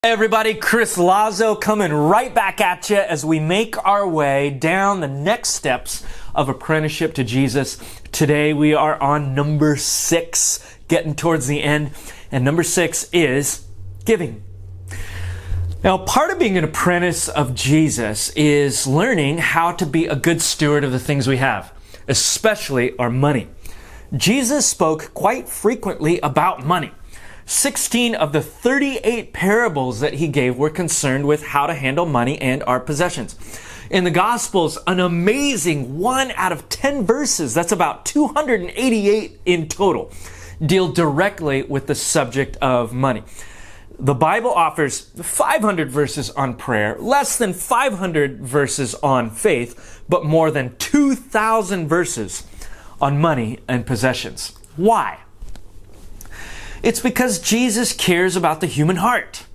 Hey everybody, Chris Lazo coming right back at you as we make our way down the next steps of apprenticeship to Jesus. Today we are on number 6, getting towards the end, and number 6 is giving. Now, part of being an apprentice of Jesus is learning how to be a good steward of the things we have, especially our money. Jesus spoke quite frequently about money. 16 of the 38 parables that he gave were concerned with how to handle money and our possessions. In the Gospels, an amazing 1 out of 10 verses, that's about 288 in total, deal directly with the subject of money. The Bible offers 500 verses on prayer, less than 500 verses on faith, but more than 2,000 verses on money and possessions. Why? It's because Jesus cares about the human heart.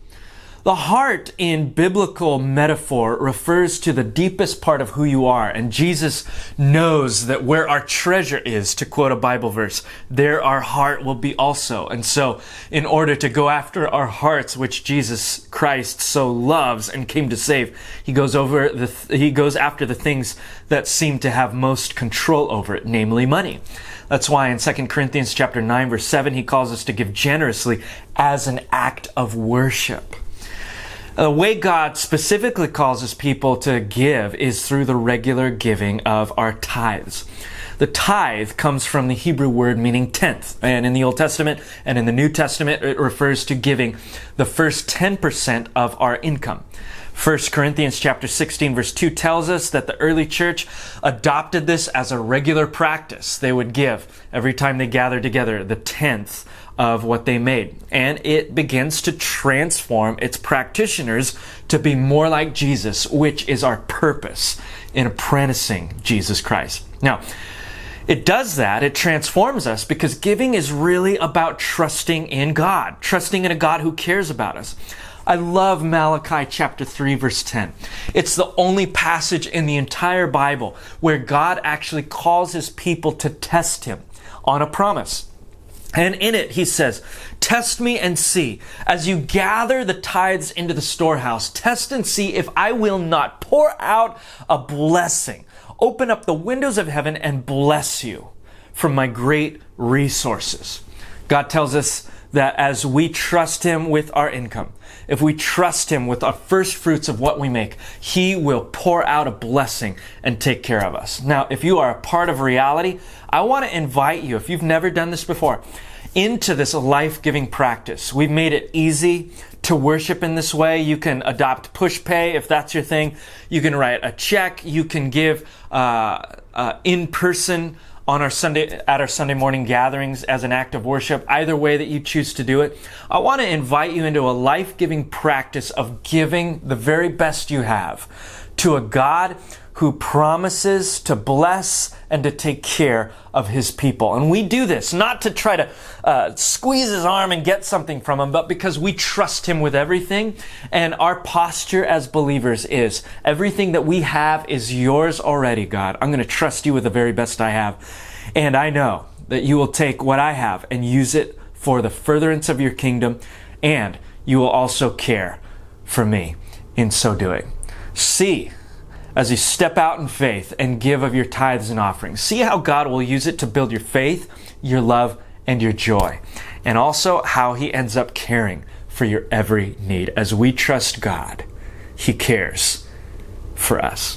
The heart in biblical metaphor refers to the deepest part of who you are, and Jesus knows that where our treasure is, to quote a Bible verse, there our heart will be also. And so, in order to go after our hearts, which Jesus Christ so loves and came to save, he goes after the things that seem to have most control over it, namely money. That's why in 2 Corinthians chapter 9, verse 7, he calls us to give generously as an act of worship. The way God specifically calls his people to give is through the regular giving of our tithes. The tithe comes from the Hebrew word meaning tenth. And in the Old Testament and in the New Testament, it refers to giving the first 10% of our income. 1 Corinthians chapter 16 verse 2 tells us that the early church adopted this as a regular practice. They would give every time they gathered together the tenth of what they made. And it begins to transform its practitioners to be more like Jesus, which is our purpose in apprenticing Jesus Christ. Now, it does that, it transforms us because giving is really about trusting in God, trusting in a God who cares about us. I love Malachi chapter 3 verse 10. It's the only passage in the entire Bible where God actually calls his people to test him on a promise. And in it, he says, "Test me and see. As you gather the tithes into the storehouse, test and see if I will not pour out a blessing. Open up the windows of heaven and bless you from my great resources." God tells us that as we trust him with our income, if we trust him with our first fruits of what we make, he will pour out a blessing and take care of us. Now, if you are a part of reality, I want to invite you, if you've never done this before, into this life-giving practice. We've made it easy to worship in this way. You can adopt push pay if that's your thing. You can write a check. You can give in person at our Sunday morning gatherings as an act of worship, either way that you choose to do it. I want to invite you into a life-giving practice of giving the very best you have to a God who promises to bless and to take care of his people. And we do this not to try to squeeze his arm and get something from him, but because we trust him with everything. And our posture as believers is, everything that we have is yours already, God. I'm going to trust you with the very best I have. And I know that you will take what I have and use it for the furtherance of your kingdom, and you will also care for me in so doing. See, as you step out in faith and give of your tithes and offerings, see how God will use it to build your faith, your love, and your joy. And also how he ends up caring for your every need. As we trust God, he cares for us.